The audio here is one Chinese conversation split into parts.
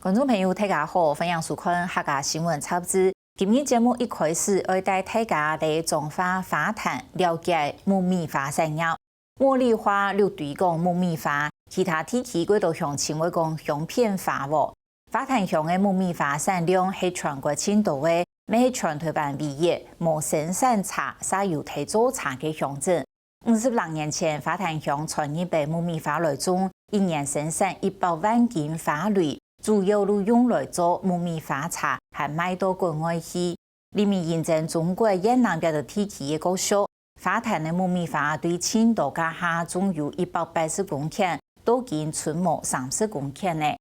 观众朋友，大家好，欢迎收看客家新闻插播。今日节目一开始，我带大家来中华花坛了解木棉花产业。茉莉花又对讲木棉花，其他地区佢都向称为讲香片花喎。花坛乡的木棉花产量係全國前度嘅，每全台灣唯一冇生產茶、沙油提做茶嘅鄉鎮。56年前，花壇鄉傳入被木棉花來種，一年生產100萬斤花蕊。主要都用來做木棉花茶，還賣到國外去。裡面驗證中國越南別的地區嘅高效，花壇的木棉花對青島家下總有180公頃，都見春末30公頃呢。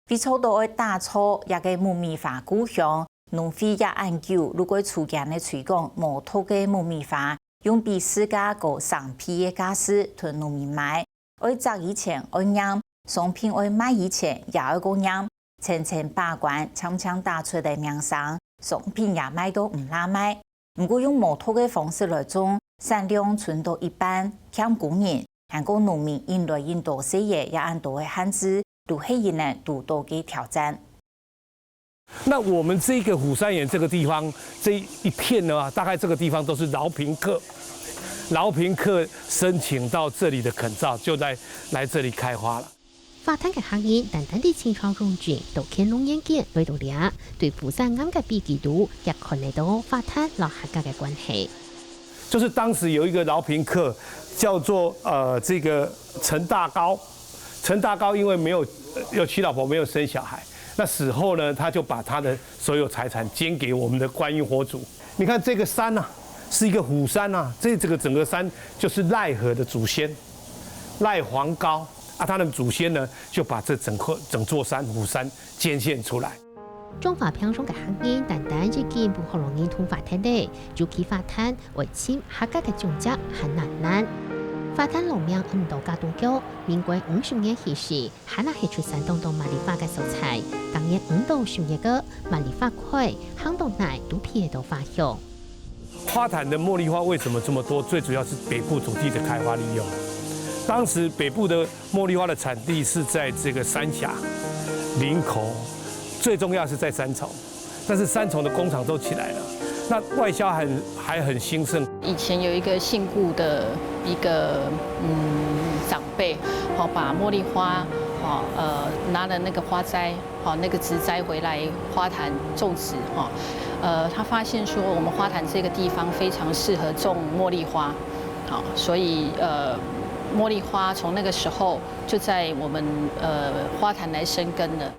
非洲都愛打錯一個木棉花故鄉，農會也研究，如果出現的推廣無土嘅木棉花，用比市價高3倍嘅價錢同農民買，愛摘以前愛釀。商品愛賣以前也愛個釀，層層把關，槍槍打出嚟名聲，商品也賣到唔拉賣。不過用無土嘅方式來種，產量存到一半，欠工人，韓國農民引來引導事業也按多嘅限制，都係一年都多嘅挑戰。那我們這個虎山岩這個地方，這一片呢，大概這個地方都是饒平客。饒平客申請到這裡的墾造，就來這裡開花了。花壇嘅行業單單地清創用具都乾隆眼鏡來到了，對釜山啱嘅比基督也看得到花壇老客家嘅關係。就是當時有一個饒平客叫做這個陳大高，陳大高因為沒有娶老婆，沒有生小孩，那死後呢，他就把他的所有財產捐給我們的觀音佛祖。你看這個山啊，是一個虎山啊，這個整個山就是賴河的祖先賴黃高。他的祖先呢，就把這整座山虎山捐獻出來。中華평松嘅行業單單只見不可容易同花壇的，就其花壇為簽客家嘅種植很難。花壇農民唔到加東橋，民國50年起時，還係出山東到茉莉花嘅素材。當年5到10月嘅茉莉花開，行動內都撇到花香。花壇的茉莉花為什麼這麼多？最主要是北部土地的開發利用。當時北部的茉莉花的產地是在這個三峽、林口，最重要是在三重，但是三重的工廠都起來了，那外銷還很興盛。以前有一個姓顧的一個長輩，把茉莉花，拿了那個花栽，那個植栽回來花壇種植，他發現說我們花壇這個地方非常適合種茉莉花，所以茉莉花從那個時候就在我們花壇來生根了。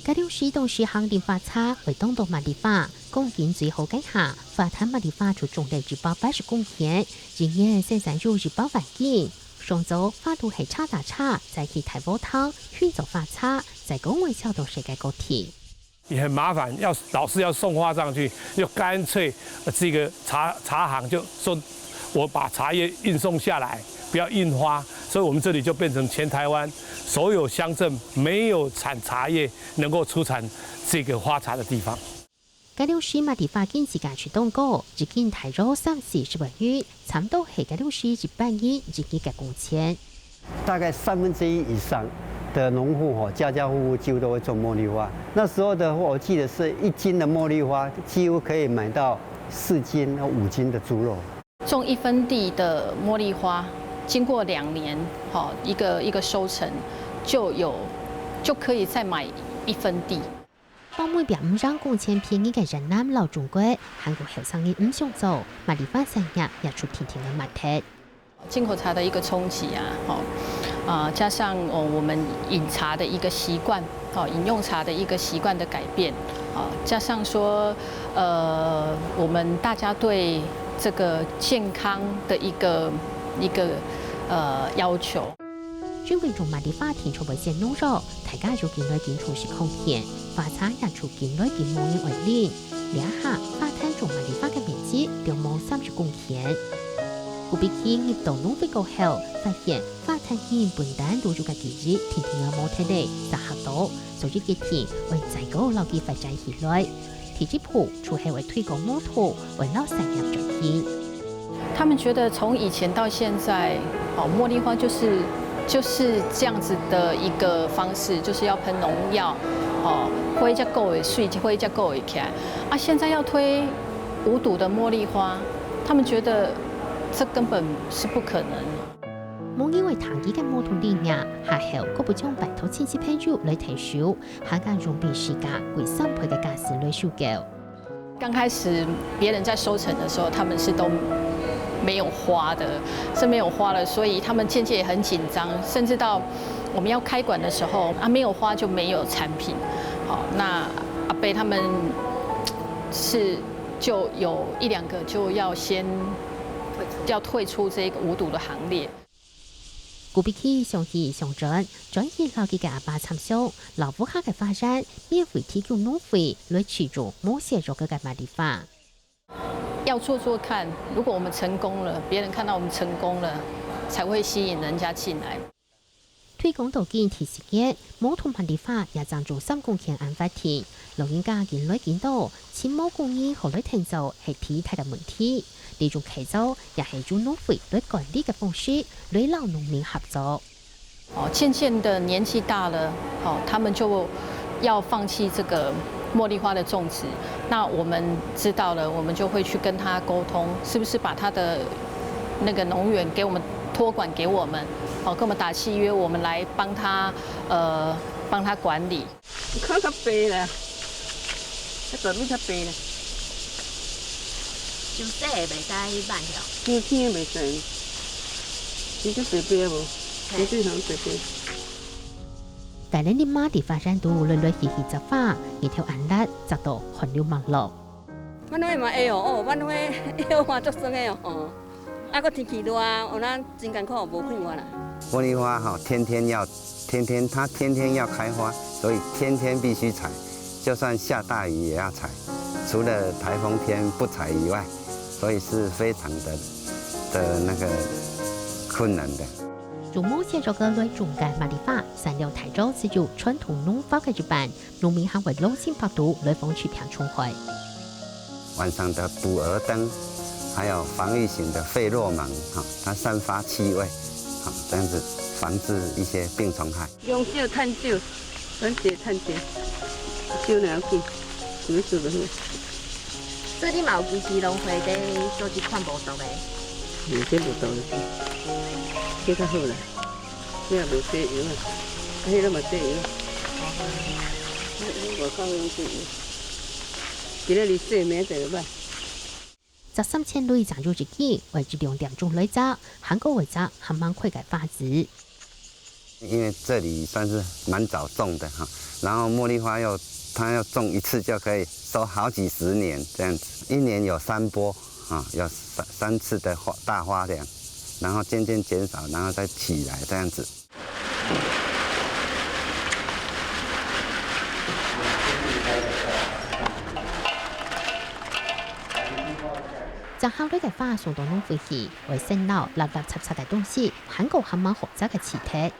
嗰條市都是行電花叉為東到茉莉花，公園最後計下，花壇茉莉花就種地180公頃，一年生產有200萬斤。上週花都係叉打叉，再去大波湯運走花叉，再公外銷到世界各地。也很麻煩，老是要送花上去，就乾脆這個茶行就說我把茶葉運送下來。不要印花，所以我們這裡就變成全台灣所有鄉鎮沒有產茶葉能夠出產這個花茶的地方。嗰條市茉莉花經自家出動過，只見大約30-40萬元，差唔多係嗰條市100億自己嘅工錢。大概1/3以上的農戶家家戶戶幾乎都會種茉莉花。那時候的話，我記得是1斤的茉莉花幾乎可以買到4斤、5斤的豬肉。種1分地的茉莉花。經過2年，一個收成，就可以再買1分地。幫每邊唔讓工錢便宜嘅人南老中國，韓國後生嘅唔想做，茉莉花產業也出天天嘅問題。進口茶的一個衝擊加上我們飲茶的一個習慣，飲用茶的一個習慣的改變，加上說我們大家對這個健康的一個要求。專為種茉莉花田出為些農藥，大家就見來見出是空田，花茶也出見來見無人為練。兩下花壇種茉莉花嘅面積有冇30公頃。古比基入到農會過後，發現花壇現本單都做嘅記憶天天有冇睇嚟，就嚇到，所以決定為再個留記發展起來。提子鋪除係為推廣摩托，為老產業轉型。他們覺得從以前到現在，茉莉花就是這樣子的一個方式，就是要噴農藥，花才够会水，花才够会起来。啊，现在要推无毒的茉莉花，他们觉得这根本是不可能。冇因为糖衣嘅冇同理念，下後佢不將白頭千絲朋友來提手，下間用比時間為3倍嘅價錢來收購。刚开始别人在收成的时候，他们是都没有花的，是没有花了，所以他们渐渐也很紧张，甚至到我们要开馆的时候啊，没有花就没有产品。好，那阿伯他们是就有1、2个就要先要退出这个无毒的行列。古比起上期上陣，轉移老幾嘅阿爸參數，老夫客嘅發展免費提供農費來持續某些咗嘅賣地法。要做做看，如果我們成功了，別人看到我們成功了，才會吸引人家進來。推廣到見提示嘅，冇同賣地法也贊助3公頃案發庭，老人家見來見到，錢冇公義後來聽就係體態嘅問題。呢種改造也係用農費來管理嘅方式，來老農民合作。漸漸的年紀大了，他們就要放棄這個茉莉花的種植。那我們知道了，我們就會去跟他溝通，是不是把他的那個農園給我們託管給我們，跟我們打契約，我們來幫他管理。較白啦，大米較白啦。就這袂使慢了，天天袂使，你只白白無，你最常白白。但係啲馬地發展到來來去去執法，一條案例直到汗流網絡。阮迄嘛會哦，阮迄葉花足酸的哦，啊個天氣熱，我咱真艱苦，無看我啦。茉莉花哈，天天要開花，所以天天必須採，就算下大雨也要採，除了颱風天不採以外。所以是非常的那個困難的。從某些咗嘅來中間賣地法，散料台州是由傳統農法嘅舉辦，農民還會攞錢拍賭來防止填充會。晚上的捕蛾燈，還有防禦型的費洛蒙，它散發氣味，這樣子防治一些病蟲害。用少趁少，揾少趁少，少兩件，唔少就好。這啲毛其實攏會啲做啲款無毒嘅。這無毒嘅，這較好啦。這也無洗油啊，迄個嘛洗油。我靠用洗油，今日你洗明就歹。13,000類贊助自己，為咗2點鐘來則，韓國為則還蠻快嘅發展。因為這裡算是蠻早種的哈，然後茉莉花它要種一次就可以收好幾十年這樣子，1年有3波啊，有3次的大花量，然後漸漸減少，然後再起來這樣子。在後來嘅花送到農會去，為生老垃雜雜雜嘅東西，韓國還蠻複雜嘅氣體。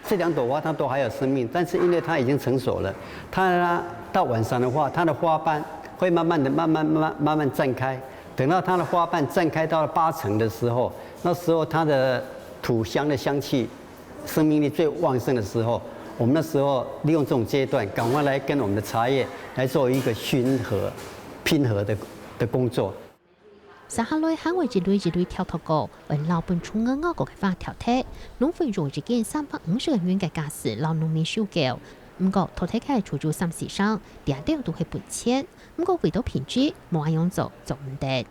這2朵花它都還有生命，但是因為它已經成熟了，它到晚上的話，它的花瓣會慢慢綻開。等到它的花瓣綻開到了8成的時候，那時候它的土香的香氣，生命力最旺盛的時候，我們那時候利用這種階段，趕快來跟我們的茶葉來做一個拼合的工作。接下來還會一類跳脫過，為老本從嘅外國嘅花調剔，農會用一件350元嘅價錢讓農民收購。唔過淘汰嘅出租3時上，第二條都係本錢，唔過為到品質，冇按樣做就唔得。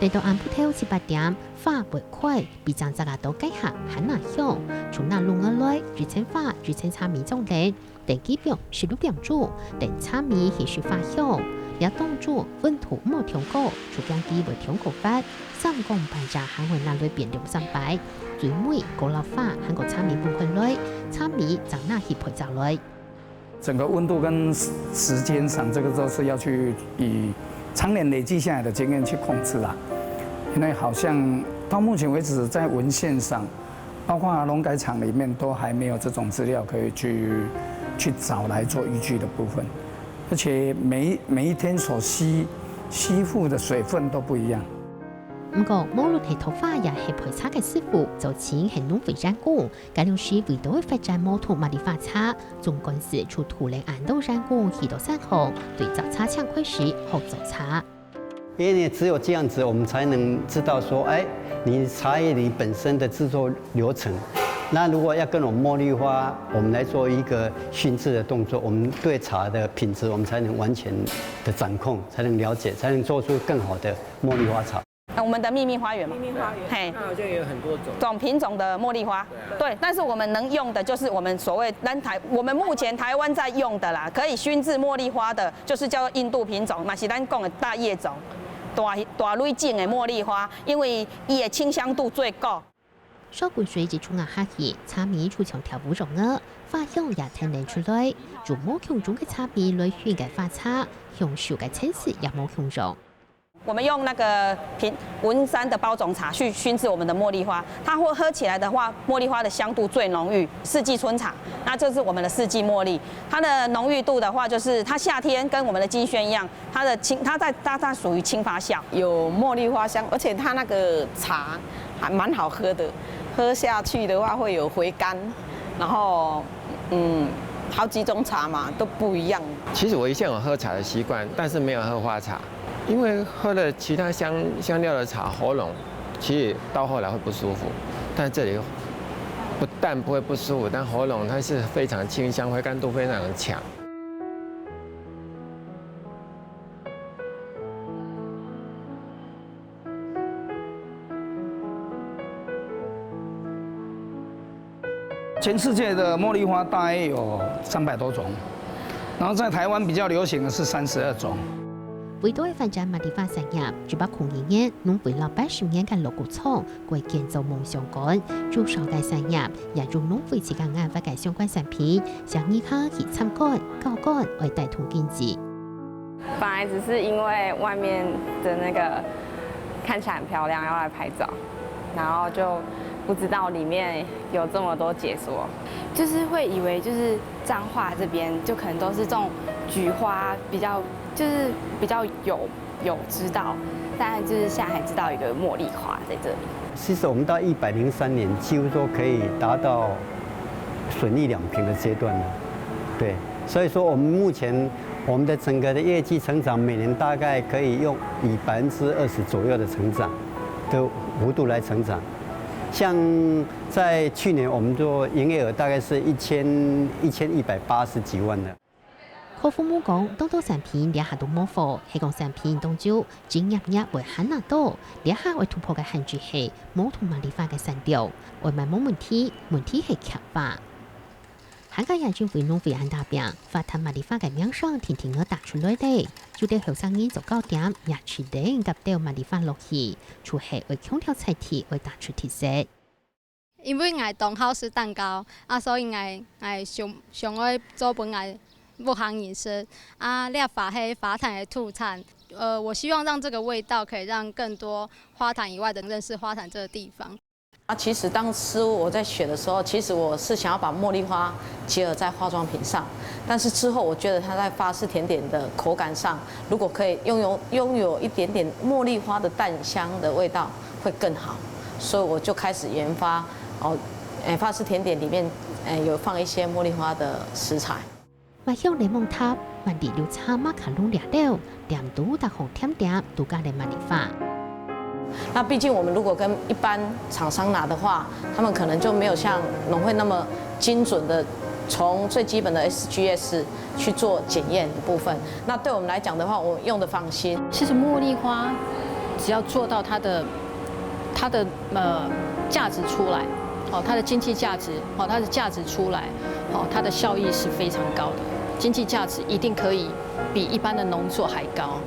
嚟到暗鋪頭7、8點，花袂快，比張雜都計下很難響。從那弄而來，熱情花、熱情茶米種類，第幾表16點鐘，第茶米係雪花響。也當作溫度冇調高，除將機會調高法，3公半價還會拿來變200，最尾高老花韓國茶米半塊來，茶米就拿去配雜來。整個溫度跟時間上，這個都是要去以常年累積下來的經驗去控制啦。因為好像到目前為止，在文獻上，包括農改場裡面都還沒有這種資料可以去找來做依據的部分。而且每一天所吸吸附的水分都不一样。不過，無論係頭髮也係配擦嘅師傅，早前係農會染工，介紹是為到發展摩托馬里發擦，總公司出土嚟按到染工許多3項，對早擦搶快時學早擦。因为只有这样子，我们才能知道说，哎，你茶叶你本身的制作流程。那如果要跟我们茉莉花，我们来做一个熏制的动作，我们对茶的品质，我们才能完全的掌控，才能了解，才能做出更好的茉莉花茶。我们的秘密花园嘛，秘密花园，嘿，它好像也有很多种品种的茉莉花，对，但是我们能用的就是我们所谓我们目前台湾在用的啦，可以熏制茉莉花的，就是叫做印度品种，嘛是咱讲的大叶种。大蕊种的茉莉花，因为伊的清香度最高。收管水之中啊，下去茶米出牆條不容啊，花香也聽得出來。做冇強種嘅茶米來熏嘅花茶，香受嘅層次也冇強種。我们用那个文山的包种茶去熏制我们的茉莉花，它会喝起来的话，茉莉花的香度最浓郁，四季春茶。那这是我们的四季茉莉，它的浓郁度的话，就是它夏天跟我们的金萱一样，它属于轻发酵，有茉莉花香，而且它那个茶还蛮好喝的，喝下去的话会有回甘，然后好几种茶嘛都不一样。其实我以前有喝茶的习惯，但是没有喝花茶。因为喝了其他香料的茶，喉咙其实到后来会不舒服，但这里不但不会不舒服，但喉咙它是非常清香，回甘度非常的强。全世界的茉莉花大概有300多種，然後在台灣比較流行的是32種。為到發展馬里花產業，就把控營業農會老80年嘅勞工廠為建造夢相關，做商界產業，也用農會自家研發嘅相關產品，向依家去參觀、高幹來帶動經濟。本來只是因為外面的那個看起來很漂亮，要來拍照，然後就不知道裡面有這麼多解說，就是會以為就是彰化這邊就可能都是種菊花比較。就是比較有知道，但就是現在還知道一個茉莉花在這裡。其實我們到103年，幾乎都可以達到損益2平的階段了。對，所以說我們目前我們的整個的業績成長，每年大概可以用以20%左右的成長的幅度來成長。像在去年，我們做營業額大概是1180幾萬的。客父母講，多多產品兩下都冇貨，係講產品當中專業為很難多，兩下為突破嘅限制係冇同馬里花嘅產調，為買冇問題係強化。香港也政府農會按大餅，發攤馬里花嘅名聲天天都打出來的，就啲後生人做糕點，也持定夾到馬里花落去，除係為強調菜體為打出特色。因為我當好食蛋糕，所以我想愛做本我。不行飲食啊，獵法係花壇的特產。我希望讓這個味道可以讓更多花壇以外的人認識花壇這個地方。其實當時我在學的時候，其實我是想要把茉莉花結合在化妝品上，但是之後我覺得它在法式甜點的口感上，如果可以擁有一點點茉莉花的淡香的味道，會更好。所以我就開始研發，法式甜點裡面有放一些茉莉花的食材。賣香檸檬塔，萬地流茶馬卡龍料料，點都大紅甜點，都加嚟馬里花。那畢竟我們如果跟一般廠商拿的話，他們可能就沒有像農會那麼精準的從最基本的 SGS 去做檢驗的部分。那對我們來講的話，我們用得放心。其實茉莉花只要做到它的價值出來，它的經濟價值，它的價值出來，它的效益是非常高的。經濟價值一定可以比一般的農作還高。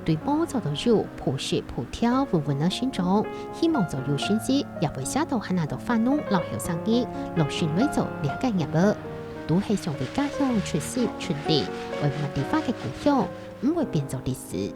對波做到肉，樸實樸條，穩穩的生長，希望做有生機，也會寫到很難到飯農老後生意，落選為做兩個業務，都係想為家鄉出師出力，為馬里花嘅故鄉，唔會變做歷史。